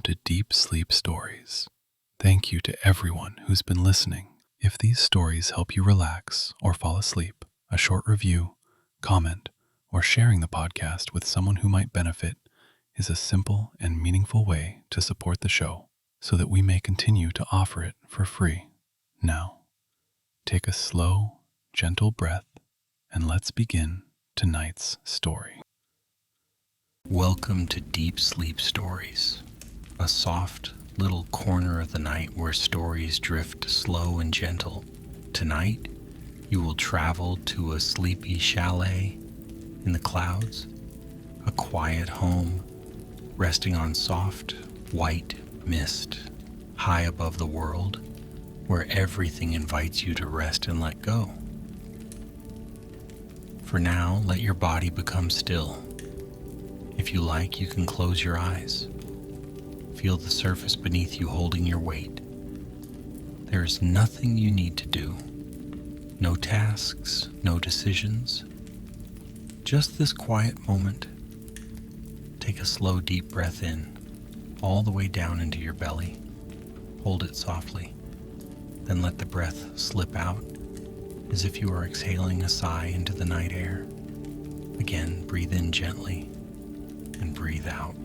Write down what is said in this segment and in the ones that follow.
to Deep Sleep Stories. Thank you to everyone who's been listening. If these stories help you relax or fall asleep, a short review, comment, or sharing the podcast with someone who might benefit is a simple and meaningful way to support the show so that we may continue to offer it for free. Now, take a slow, gentle breath and let's begin tonight's story. Welcome to Deep Sleep Stories, a soft little corner of the night where stories drift slow and gentle. Tonight, you will travel to a sleepy chalet in the clouds, a quiet home resting on soft, white mist high above the world, where everything invites you to rest and let go. For now, let your body become still. If you like, you can close your eyes. Feel the surface beneath you holding your weight. There is nothing you need to do. No tasks, no decisions. Just this quiet moment. Take a slow, deep breath in, all the way down into your belly. Hold it softly. Then let the breath slip out as if you are exhaling a sigh into the night air. Again, breathe in gently and breathe out,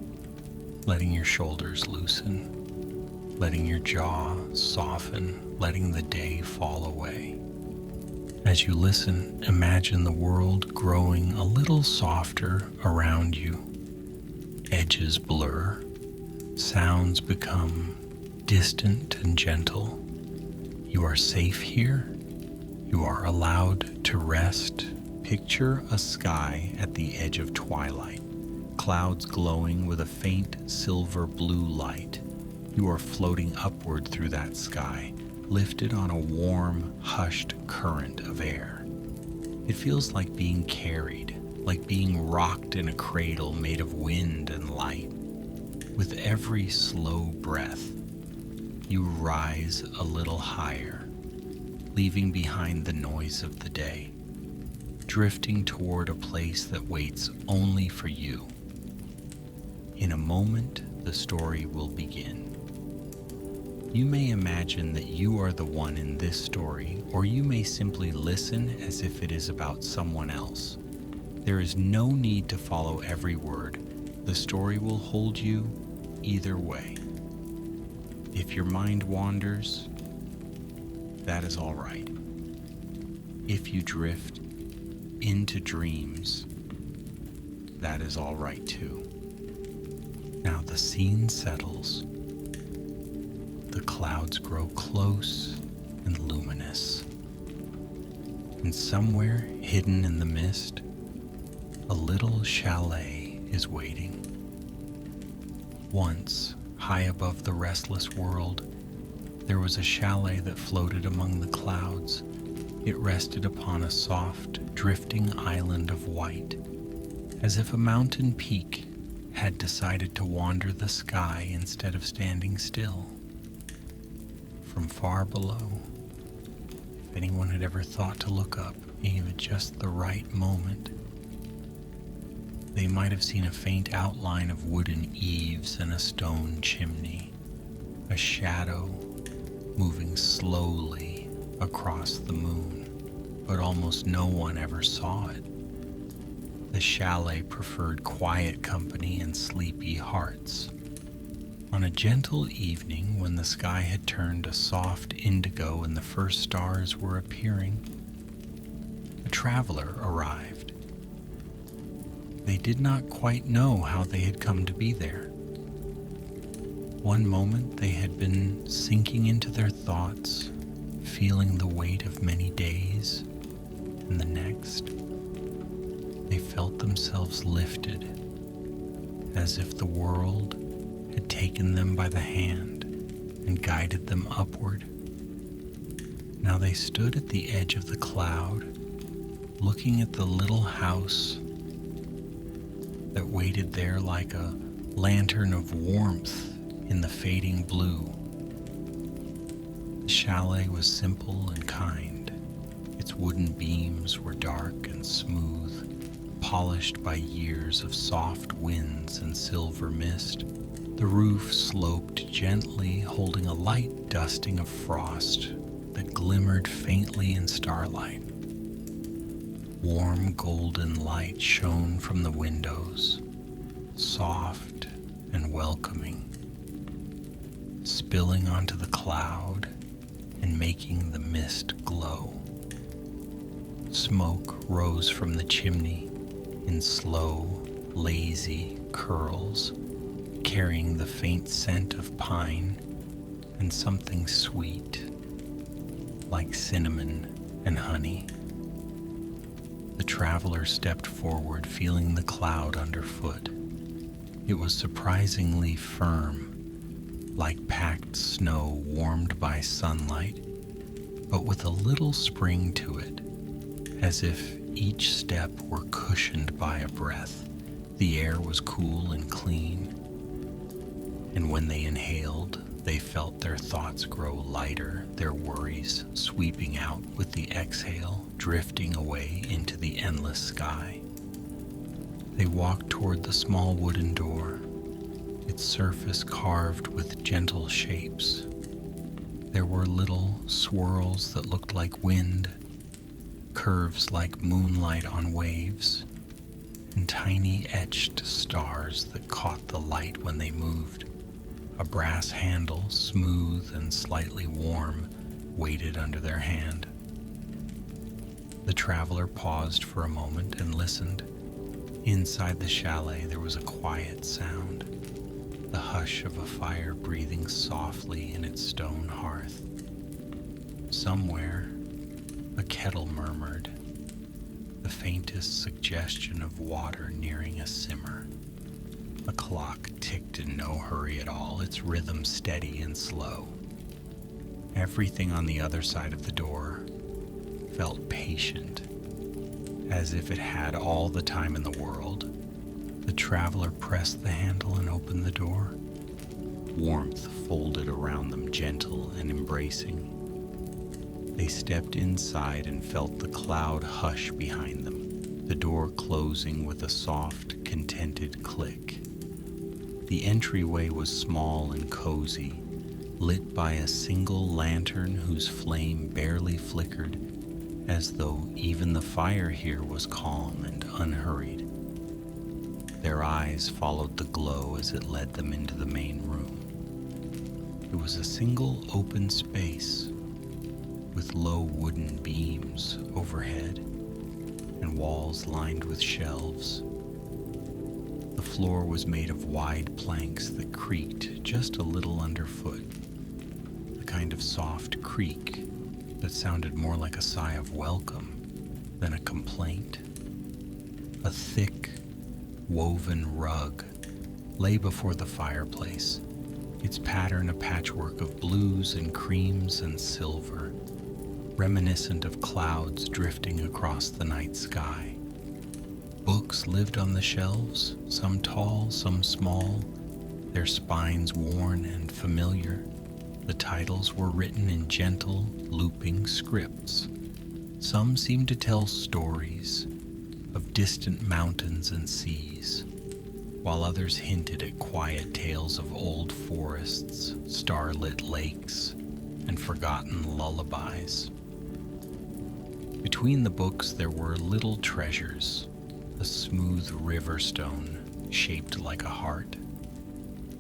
letting your shoulders loosen, letting your jaw soften, letting the day fall away. As you listen, imagine the world growing a little softer around you. Edges blur, sounds become distant and gentle. You are safe here. You are allowed to rest. Picture a sky at the edge of twilight. Clouds glowing with a faint silver blue light. You are floating upward through that sky, lifted on a warm, hushed current of air. It feels like being carried, like being rocked in a cradle made of wind and light. With every slow breath, you rise a little higher, leaving behind the noise of the day, drifting toward a place that waits only for you. In a moment, the story will begin. You may imagine that you are the one in this story, or you may simply listen as if it is about someone else. There is no need to follow every word. The story will hold you either way. If your mind wanders, that is all right. If you drift into dreams, that is all right too. Now the scene settles. The clouds grow close and luminous. And somewhere hidden in the mist, a little chalet is waiting. Once, high above the restless world, there was a chalet that floated among the clouds. It rested upon a soft, drifting island of white, as if a mountain peak had decided to wander the sky instead of standing still. From far below, if anyone had ever thought to look up, even just the right moment, they might have seen a faint outline of wooden eaves and a stone chimney, a shadow moving slowly across the moon, but almost no one ever saw it. The chalet preferred quiet company and sleepy hearts. On a gentle evening, when the sky had turned a soft indigo and the first stars were appearing, a traveler arrived. They did not quite know how they had come to be there. One moment they had been sinking into their thoughts, feeling the weight of many days, and the next, they felt themselves lifted, as if the world had taken them by the hand and guided them upward. Now they stood at the edge of the cloud, looking at the little house that waited there like a lantern of warmth in the fading blue. The chalet was simple and kind. Its wooden beams were dark and smooth, polished by years of soft winds and silver mist. The The roof sloped gently, holding a light dusting of frost that glimmered faintly in starlight. Warm golden light shone from the windows, soft and welcoming, spilling onto the cloud and making the mist glow. Smoke rose from the chimney in slow, lazy curls, carrying the faint scent of pine and something sweet, like cinnamon and honey. The traveler stepped forward, feeling the cloud underfoot. It was surprisingly firm, like packed snow warmed by sunlight, but with a little spring to it, as if each step were cushioned by a breath. The air was cool and clean, and when they inhaled, they felt their thoughts grow lighter, their worries sweeping out with the exhale, drifting away into the endless sky. They walked toward the small wooden door, its surface carved with gentle shapes. There were little swirls that looked like wind, curves like moonlight on waves, and tiny etched stars that caught the light when they moved. A brass handle, smooth and slightly warm, waited under their hand. The traveler paused for a moment and listened. Inside the chalet there was a quiet sound, the hush of a fire breathing softly in its stone hearth. Somewhere, a kettle murmured, the faintest suggestion of water nearing a simmer. A clock ticked in no hurry at all, its rhythm steady and slow. Everything on the other side of the door felt patient, as if it had all the time in the world. The traveler pressed the handle and opened the door. Warmth folded around them, gentle and embracing. They stepped inside and felt the cloud hush behind them, the door closing with a soft, contented click. The entryway was small and cozy, lit by a single lantern whose flame barely flickered, as though even the fire here was calm and unhurried. Their eyes followed the glow as it led them into the main room. It was a single open space with low wooden beams overhead and walls lined with shelves. The floor was made of wide planks that creaked just a little underfoot, the kind of soft creak that sounded more like a sigh of welcome than a complaint. A thick, woven rug lay before the fireplace, its pattern a patchwork of blues and creams and silver, reminiscent of clouds drifting across the night sky. Books lived on the shelves, some tall, some small, their spines worn and familiar. The titles were written in gentle, looping scripts. Some seemed to tell stories of distant mountains and seas, while others hinted at quiet tales of old forests, starlit lakes, and forgotten lullabies. Between the books there were little treasures, a smooth river stone shaped like a heart,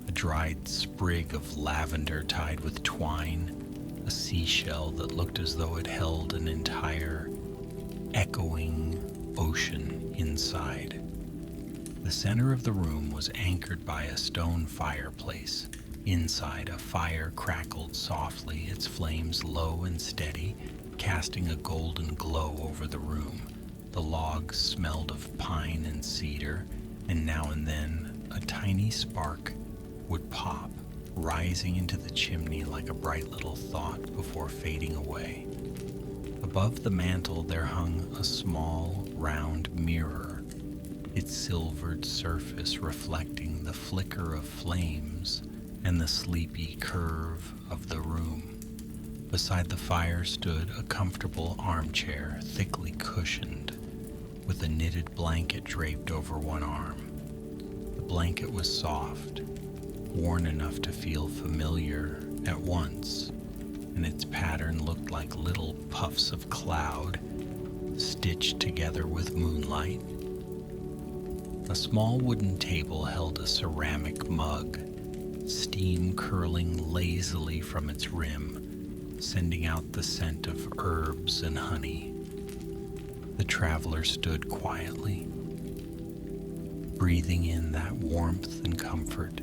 a dried sprig of lavender tied with twine, a seashell that looked as though it held an entire echoing ocean inside. The center of the room was anchored by a stone fireplace. Inside, a fire crackled softly, its flames low and steady, casting a golden glow over the room. The logs smelled of pine and cedar, and now and then a tiny spark would pop, rising into the chimney like a bright little thought before fading away. Above the mantel there hung a small, round mirror, its silvered surface reflecting the flicker of flames and the sleepy curve of the room. Beside the fire stood a comfortable armchair, thickly cushioned, with a knitted blanket draped over one arm. The blanket was soft, worn enough to feel familiar at once, and its pattern looked like little puffs of cloud stitched together with moonlight. A small wooden table held a ceramic mug, steam curling lazily from its rim, sending out the scent of herbs and honey. The traveler stood quietly, breathing in that warmth and comfort.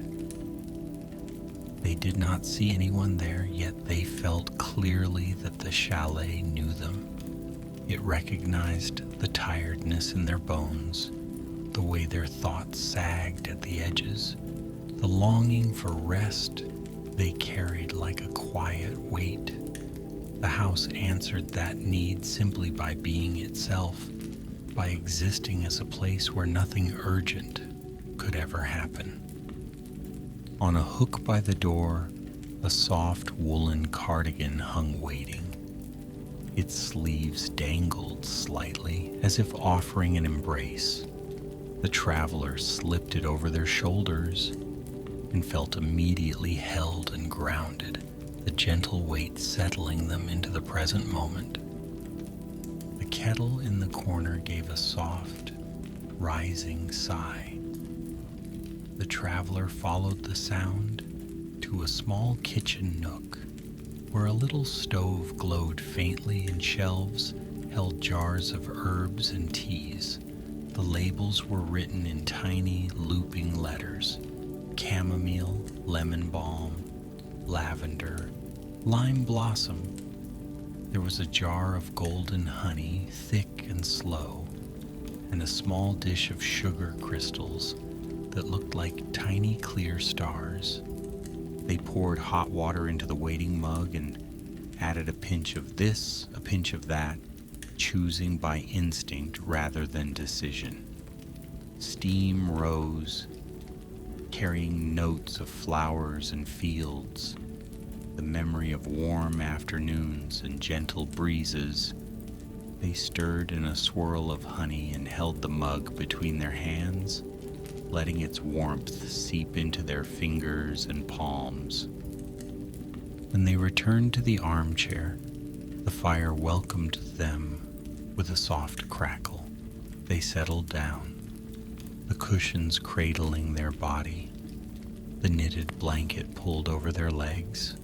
They did not see anyone there, yet they felt clearly that the chalet knew them. It recognized the tiredness in their bones, the way their thoughts sagged at the edges, the longing for rest they carried like a quiet weight. The house answered that need simply by being itself, by existing as a place where nothing urgent could ever happen. On a hook by the door, a soft woolen cardigan hung waiting. Its sleeves dangled slightly, as if offering an embrace. The traveler slipped it over their shoulders and felt immediately held and grounded, the gentle weight settling them into the present moment. The kettle in the corner gave a soft, rising sigh. The traveler followed the sound to a small kitchen nook where a little stove glowed faintly and shelves held jars of herbs and teas. The labels were written in tiny, looping letters: chamomile, lemon balm, lavender, lime blossom. There was a jar of golden honey, thick and slow, and a small dish of sugar crystals that looked like tiny clear stars. They poured hot water into the waiting mug and added a pinch of this, a pinch of that, choosing by instinct rather than decision. Steam rose, carrying notes of flowers and fields, the memory of warm afternoons and gentle breezes. They stirred in a swirl of honey and held the mug between their hands, letting its warmth seep into their fingers and palms. When they returned to the armchair, the fire welcomed them with a soft crackle. They settled down, the cushions cradling their body, the knitted blanket pulled over their legs.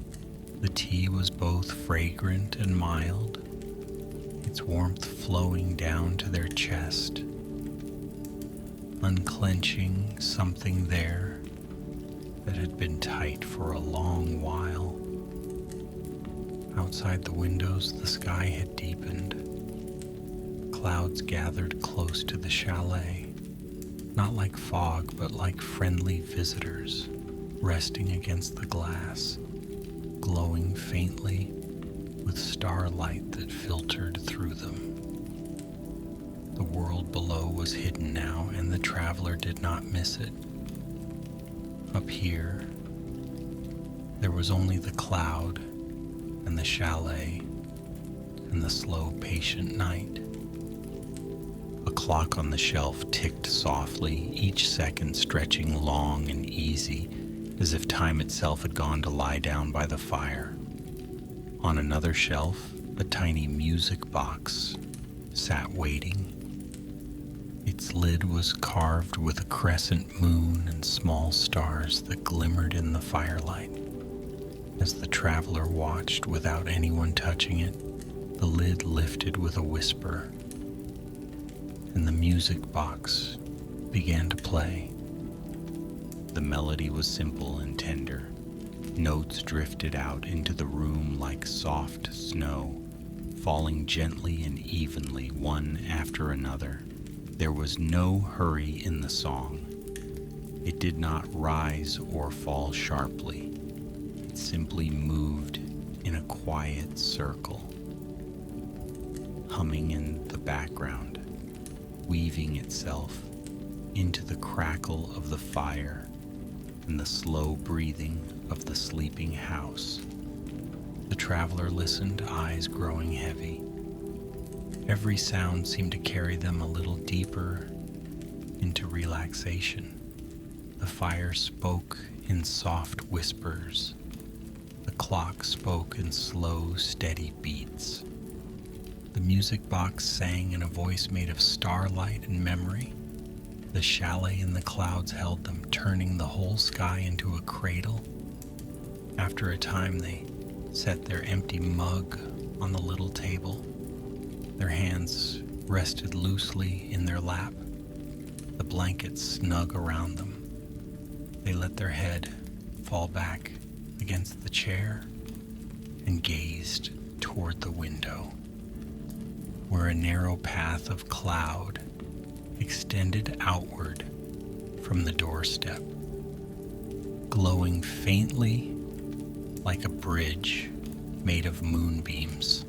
The tea was both fragrant and mild, its warmth flowing down to their chest, unclenching something there that had been tight for a long while. Outside the windows, the sky had deepened. Clouds gathered close to the chalet, not like fog, but like friendly visitors, resting against the glass, glowing faintly with starlight that filtered through them. The world below was hidden now, and the traveler did not miss it. Up here, there was only the cloud and the chalet and the slow, patient night. A clock on the shelf ticked softly, each second stretching long and easy, as if time itself had gone to lie down by the fire. On another shelf, a tiny music box sat waiting. Its lid was carved with a crescent moon and small stars that glimmered in the firelight. As the traveler watched without anyone touching it, the lid lifted with a whisper, and the music box began to play. The melody was simple and tender. Notes drifted out into the room like soft snow, falling gently and evenly one after another. There was no hurry in the song. It did not rise or fall sharply. It simply moved in a quiet circle, humming in the background, weaving itself into the crackle of the fire and the slow breathing of the sleeping house. The traveler listened, eyes growing heavy. Every sound seemed to carry them a little deeper into relaxation. The fire spoke in soft whispers. The clock spoke in slow, steady beats. The music box sang in a voice made of starlight and memory. The chalet in the clouds held them, turning the whole sky into a cradle. After a time, they set their empty mug on the little table. Their hands rested loosely in their lap, the blankets snug around them. They let their head fall back against the chair and gazed toward the window, where a narrow path of cloud extended outward from the doorstep, glowing faintly like a bridge made of moonbeams.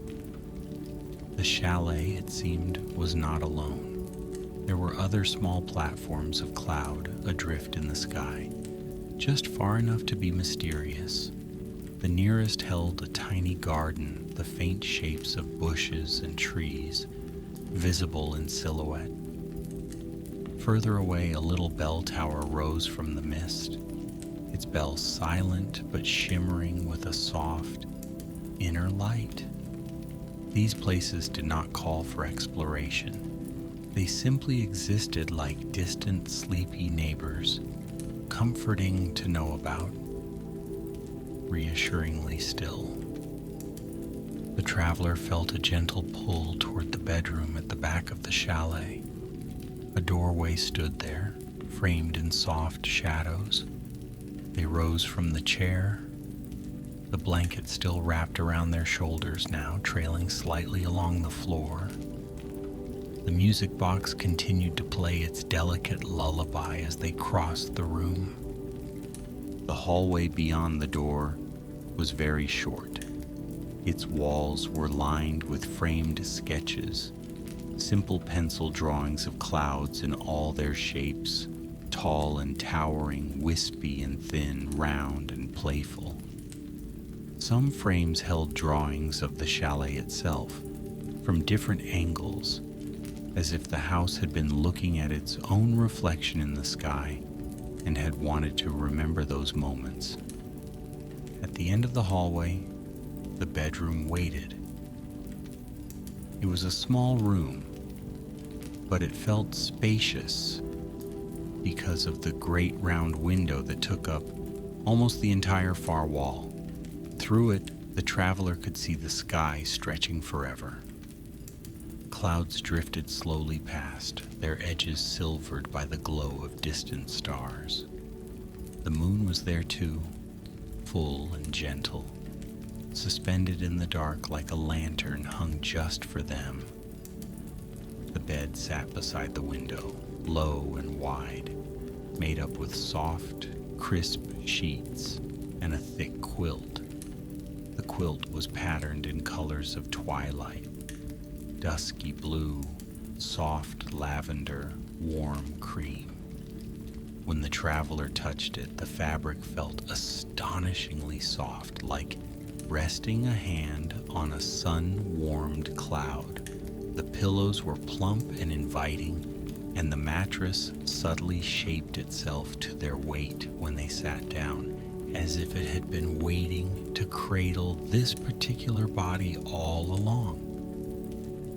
The chalet, it seemed, was not alone. There were other small platforms of cloud adrift in the sky, just far enough to be mysterious. The nearest held a tiny garden, the faint shapes of bushes and trees, visible in silhouette. Further away, a little bell tower rose from the mist, its bell silent but shimmering with a soft inner light. These places did not call for exploration. They simply existed like distant, sleepy neighbors, comforting to know about, reassuringly still. The traveler felt a gentle pull toward the bedroom at the back of the chalet. A doorway stood there, framed in soft shadows. They rose from the chair, the blanket still wrapped around their shoulders now, trailing slightly along the floor. The music box continued to play its delicate lullaby as they crossed the room. The hallway beyond the door was very short. Its walls were lined with framed sketches, simple pencil drawings of clouds in all their shapes, tall and towering, wispy and thin, round and playful. Some frames held drawings of the chalet itself from different angles, as if the house had been looking at its own reflection in the sky and had wanted to remember those moments. At the end of the hallway, the bedroom waited. It was a small room, but it felt spacious because of the great round window that took up almost the entire far wall. Through it, the traveler could see the sky stretching forever. Clouds drifted slowly past, their edges silvered by the glow of distant stars. The moon was there too, full and gentle, suspended in the dark like a lantern hung just for them. The bed sat beside the window, low and wide, made up with soft, crisp sheets and a thick quilt. The quilt was patterned in colors of twilight, dusky blue, soft lavender, warm cream. When the traveler touched it, the fabric felt astonishingly soft, like resting a hand on a sun-warmed cloud. The pillows were plump and inviting, and the mattress subtly shaped itself to their weight when they sat down, as if it had been waiting to cradle this particular body all along.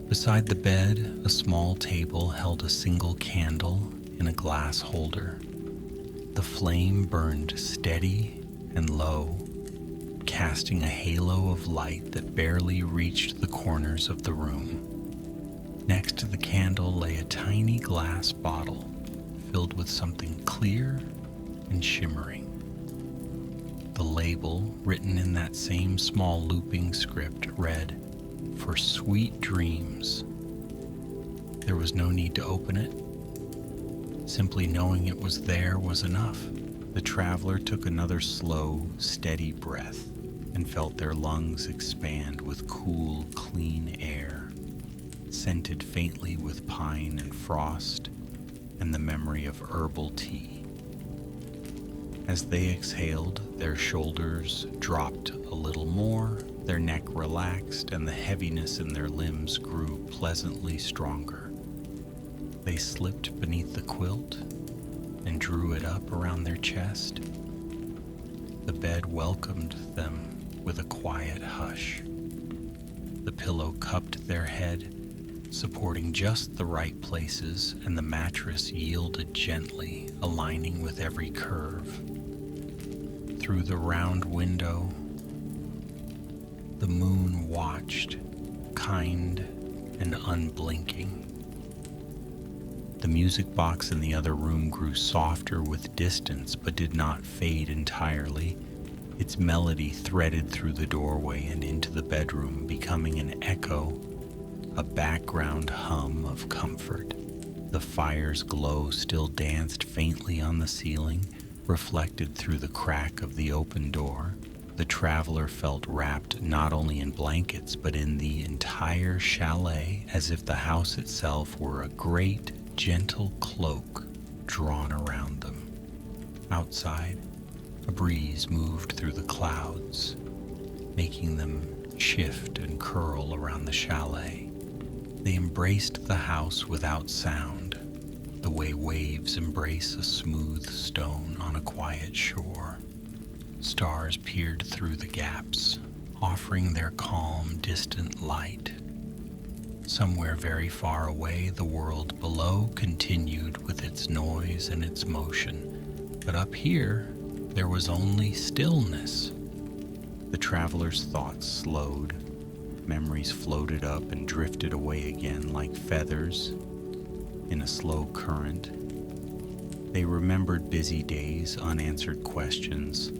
Beside the bed, a small table held a single candle in a glass holder. The flame burned steady and low, casting a halo of light that barely reached the corners of the room. Next to the candle lay a tiny glass bottle filled with something clear and shimmering. The label, written in that same small looping script, read, "For sweet dreams." There was no need to open it. Simply knowing it was there was enough. The traveler took another slow, steady breath and felt their lungs expand with cool, clean air, scented faintly with pine and frost and the memory of herbal tea. As they exhaled, their shoulders dropped a little more, their neck relaxed, and the heaviness in their limbs grew pleasantly stronger. They slipped beneath the quilt and drew it up around their chest. The bed welcomed them with a quiet hush. The pillow cupped their head, supporting just the right places, and the mattress yielded gently, aligning with every curve. Through the round window, the moon watched, kind and unblinking. The music box in the other room grew softer with distance, but did not fade entirely. Its melody threaded through the doorway and into the bedroom, becoming an echo, a background hum of comfort. The fire's glow still danced faintly on the ceiling, reflected through the crack of the open door. The traveler felt wrapped not only in blankets, but in the entire chalet, as if the house itself were a great, gentle cloak drawn around them. Outside, a breeze moved through the clouds, making them shift and curl around the chalet. They embraced the house without sound, the way waves embrace a smooth stone on a quiet shore. Stars peered through the gaps, offering their calm, distant light. Somewhere very far away, the world below continued with its noise and its motion, but up here, there was only stillness. The traveler's thoughts slowed. Memories floated up and drifted away again like feathers in a slow current. They remembered busy days, unanswered questions,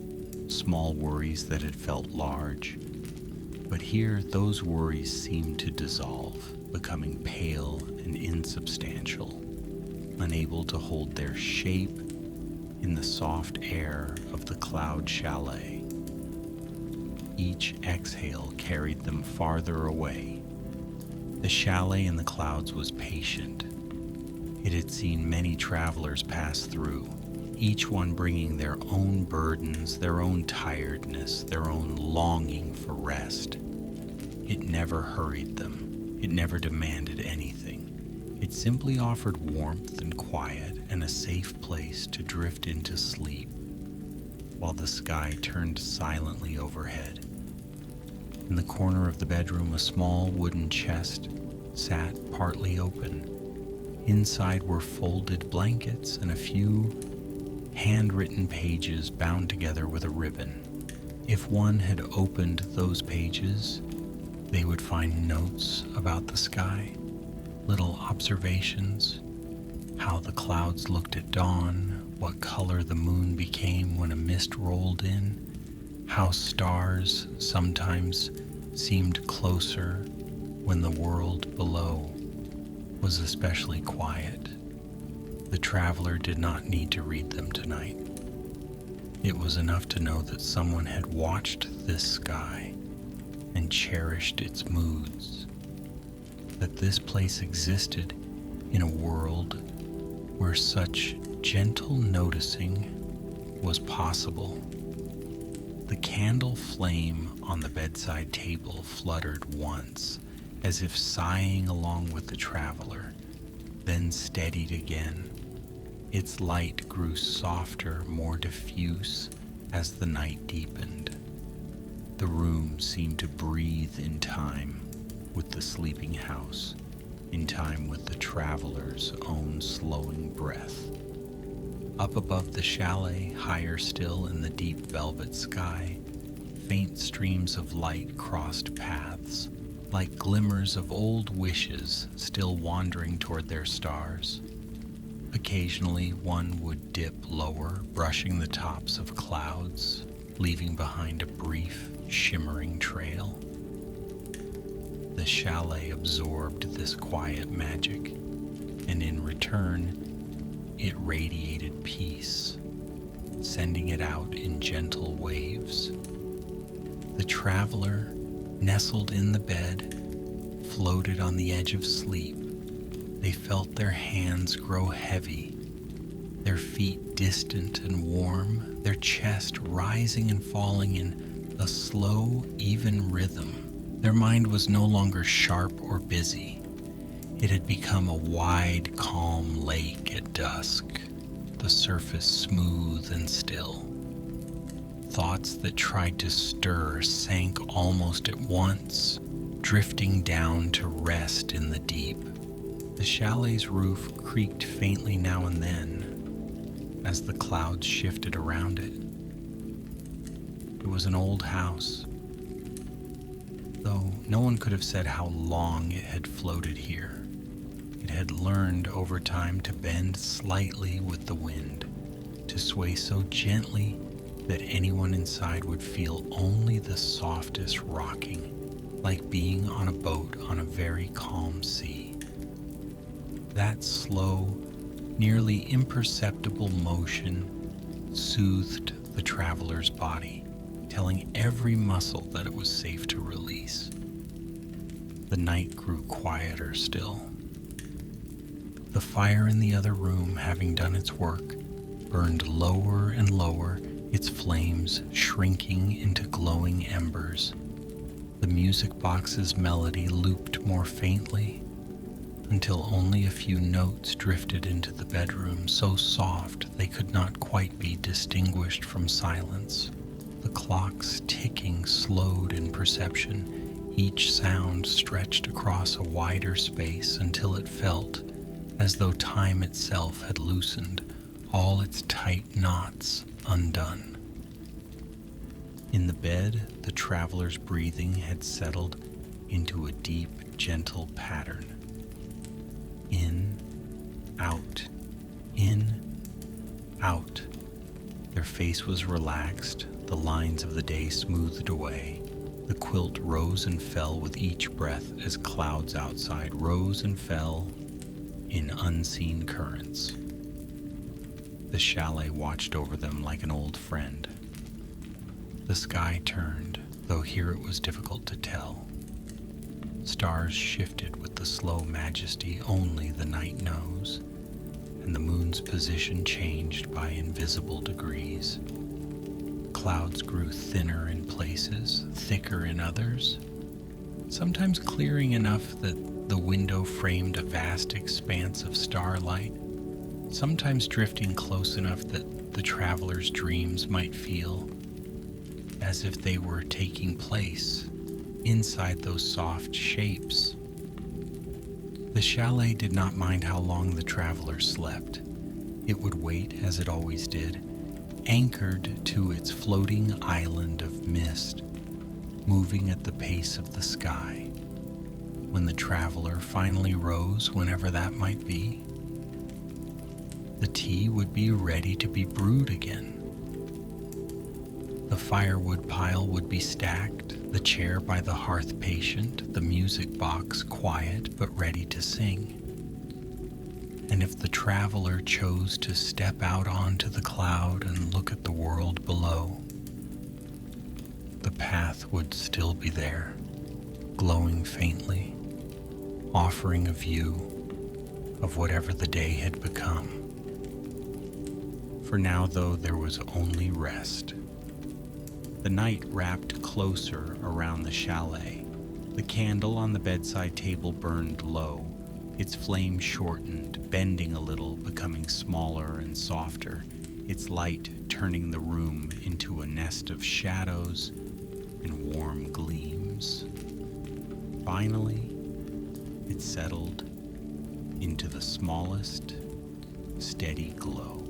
small worries that had felt large. But here, those worries seemed to dissolve, becoming pale and insubstantial, unable to hold their shape in the soft air of the cloud chalet. Each exhale carried them farther away. The chalet in the clouds was patient. It had seen many travelers pass through, each one bringing their own burdens, their own tiredness, their own longing for rest. It never hurried them. It never demanded anything. It simply offered warmth and quiet and a safe place to drift into sleep, while the sky turned silently overhead. In the corner of the bedroom, a small wooden chest sat partly open. Inside were folded blankets and a few handwritten pages bound together with a ribbon. If one had opened those pages, they would find notes about the sky, little observations, how the clouds looked at dawn, what color the moon became when a mist rolled in, how stars sometimes seemed closer when the world below was especially quiet. The traveler did not need to read them tonight. It was enough to know that someone had watched this sky and cherished its moods, that this place existed in a world where such gentle noticing was possible. The candle flame on the bedside table fluttered once, as if sighing along with the traveler, then steadied again. Its light grew softer, more diffuse as the night deepened. The room seemed to breathe in time with the sleeping house, in time with the traveler's own slowing breath. Up above the chalet, higher still in the deep velvet sky, faint streams of light crossed paths, like glimmers of old wishes still wandering toward their stars. Occasionally, one would dip lower, brushing the tops of clouds, leaving behind a brief, shimmering trail. The chalet absorbed this quiet magic, and in return, it radiated peace, sending it out in gentle waves. The traveler, nestled in the bed, floated on the edge of sleep. They felt their hands grow heavy, their feet distant and warm, their chest rising and falling in a slow, even rhythm. Their mind was no longer sharp or busy. It had become a wide, calm lake at dusk, the surface smooth and still. thoughts that tried to stir sank almost at once, drifting down to rest in the deep. The chalet's roof creaked faintly now and then as the clouds shifted around it. It was an old house, though no one could have said how long it had floated here. It had learned over time to bend slightly with the wind, to sway so gently that anyone inside would feel only the softest rocking, like being on a boat on a very calm sea. That slow, nearly imperceptible motion soothed the traveler's body, telling every muscle that it was safe to release. The night grew quieter still. The fire in the other room, having done its work, burned lower and lower, its flames shrinking into glowing embers. The music box's melody looped more faintly, until only a few notes drifted into the bedroom, so soft they could not quite be distinguished from silence. The clock's ticking slowed in perception. Each sound stretched across a wider space until it felt as though time itself had loosened, all its tight knots undone. In the bed, the traveler's breathing had settled into a deep, gentle pattern. In, out, in, out. Their face was relaxed, the lines of the day smoothed away. The quilt rose and fell with each breath as clouds outside rose and fell in unseen currents. The chalet watched over them like an old friend. The sky turned, though here it was difficult to tell. Stars shifted with the slow majesty only the night knows, and the moon's position changed by invisible degrees. Clouds grew thinner in places, thicker in others, sometimes clearing enough that the window framed a vast expanse of starlight, sometimes drifting close enough that the traveler's dreams might feel as if they were taking place inside those soft shapes. The chalet did not mind how long the traveler slept. It would wait as it always did, anchored to its floating island of mist, moving at the pace of the sky. When the traveler finally rose, whenever that might be, the tea would be ready to be brewed again. The firewood pile would be stacked, the chair by the hearth patient, the music box quiet but ready to sing. And if the traveler chose to step out onto the cloud and look at the world below, the path would still be there, glowing faintly, offering a view of whatever the day had become. For now, though, there was only rest. The night wrapped closer around the chalet. The candle on the bedside table burned low. Its flame shortened, bending a little, becoming smaller and softer, its light turning the room into a nest of shadows and warm gleams. Finally, it settled into the smallest, steady glow,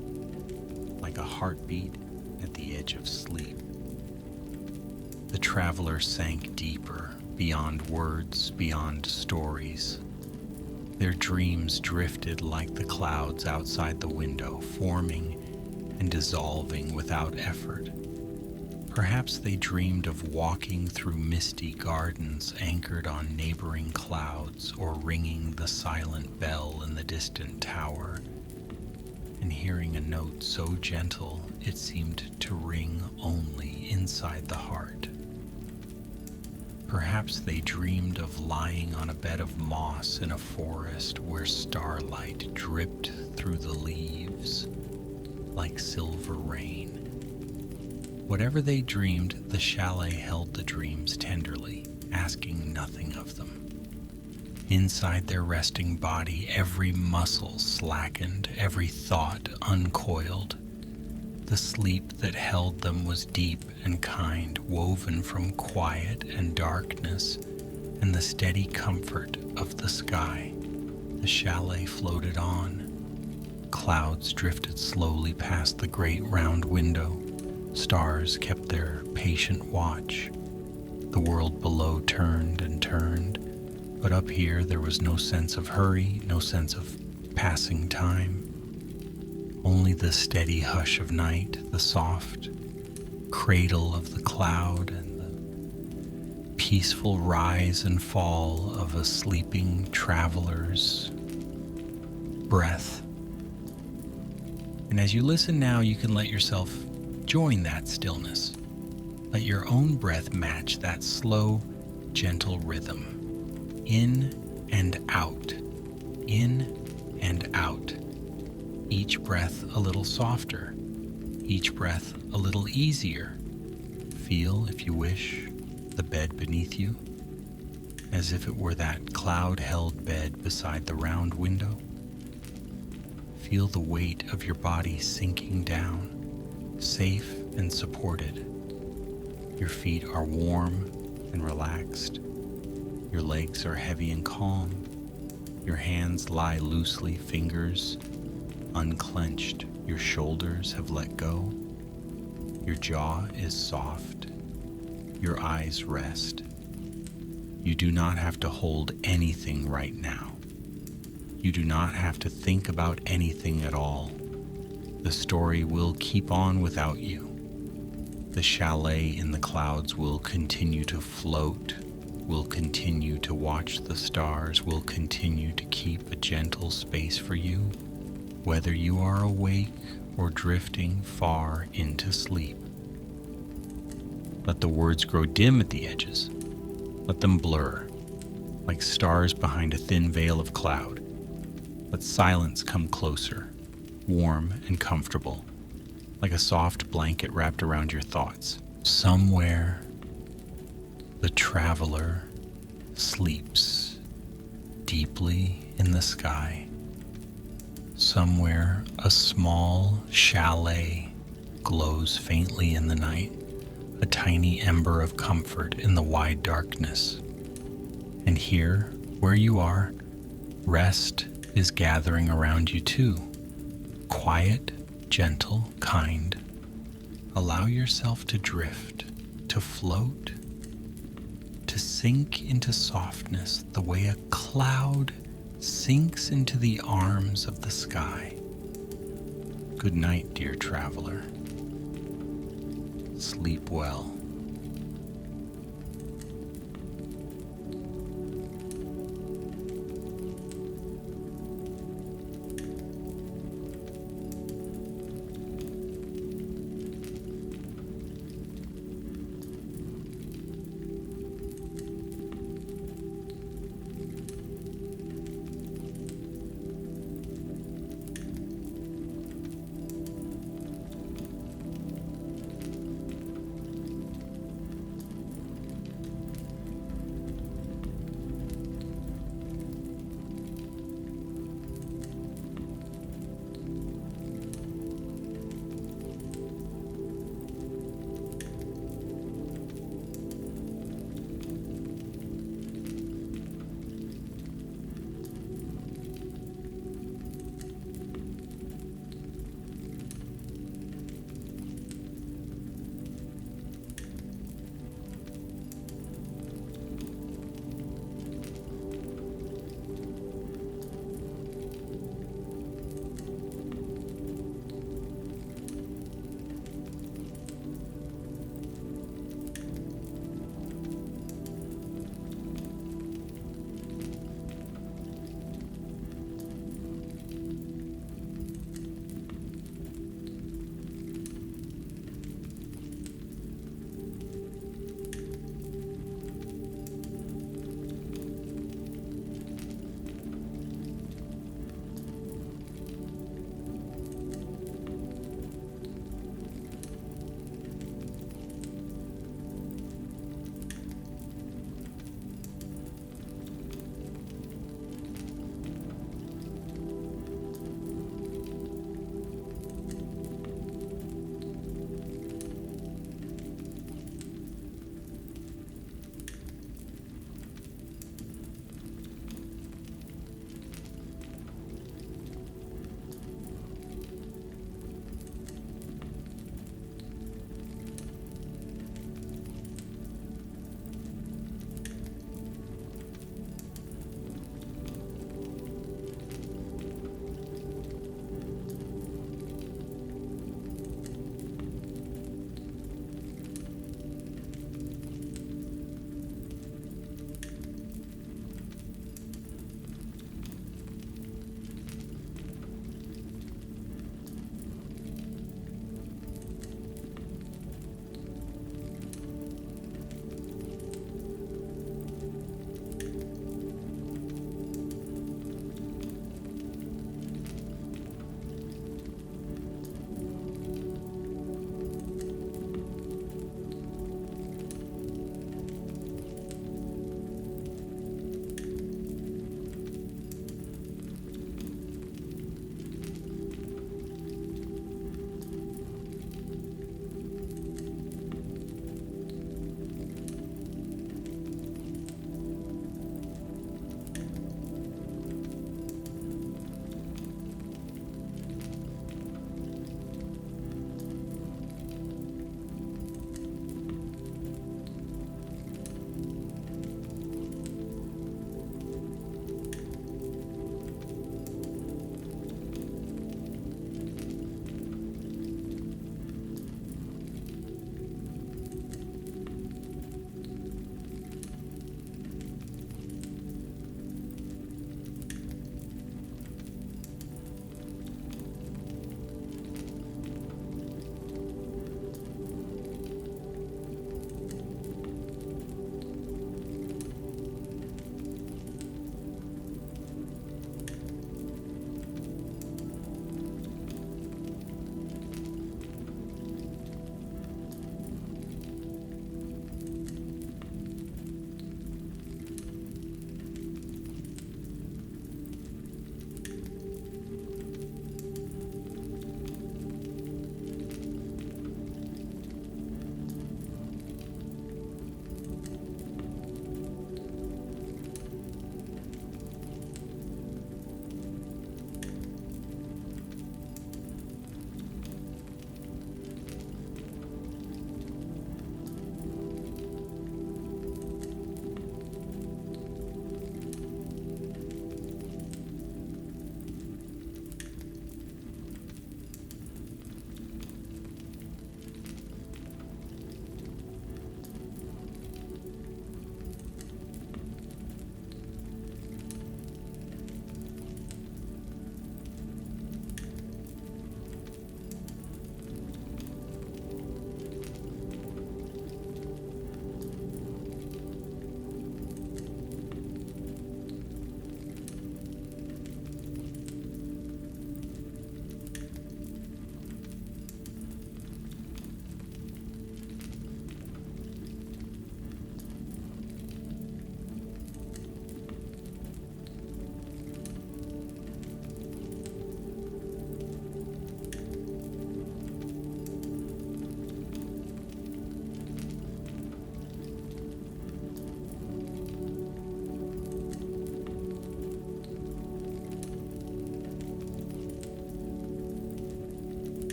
like a heartbeat at the edge of sleep. The traveler sank deeper, beyond words, beyond stories. Their dreams drifted like the clouds outside the window, forming and dissolving without effort. Perhaps they dreamed of walking through misty gardens anchored on neighboring clouds, or ringing the silent bell in the distant tower, and hearing a note so gentle it seemed to ring only inside the heart. Perhaps they dreamed of lying on a bed of moss in a forest where starlight dripped through the leaves like silver rain. Whatever they dreamed, the chalet held the dreams tenderly, asking nothing of them. Inside their resting body, every muscle slackened, every thought uncoiled. The sleep that held them was deep and kind, woven from quiet and darkness and the steady comfort of the sky. The chalet floated on. Clouds drifted slowly past the great round window. Stars kept their patient watch. The world below turned and turned, but up here there was no sense of hurry, no sense of passing time. Only the steady hush of night, the soft cradle of the cloud, and the peaceful rise and fall of a sleeping traveler's breath. And as you listen now, you can let yourself join that stillness. Let your own breath match that slow, gentle rhythm. In and out. In and out. Each breath a little softer. Each breath a little easier. Feel, if you wish, the bed beneath you, as if it were that cloud-held bed beside the round window. Feel the weight of your body sinking down, safe and supported. Your feet are warm and relaxed. Your legs are heavy and calm. Your hands lie loosely, fingers unclenched. Your shoulders have let go. Your jaw is soft. Your eyes rest. You do not have to hold anything right now. You do not have to think about anything at all. The story will keep on without you. The chalet in the clouds will continue to float, will continue to watch the stars, will continue to keep a gentle space for you, whether you are awake or drifting far into sleep. Let the words grow dim at the edges. Let them blur, like stars behind a thin veil of cloud. Let silence come closer, warm and comfortable, like a soft blanket wrapped around your thoughts. Somewhere, the traveler sleeps deeply in the sky. Somewhere, a small chalet glows faintly in the night, a tiny ember of comfort in the wide darkness. And here, where you are, rest is gathering around you too. Quiet, gentle, kind. Allow yourself to drift, to float, to sink into softness the way a cloud sinks into the arms of the sky. Good night, dear traveler. Sleep well.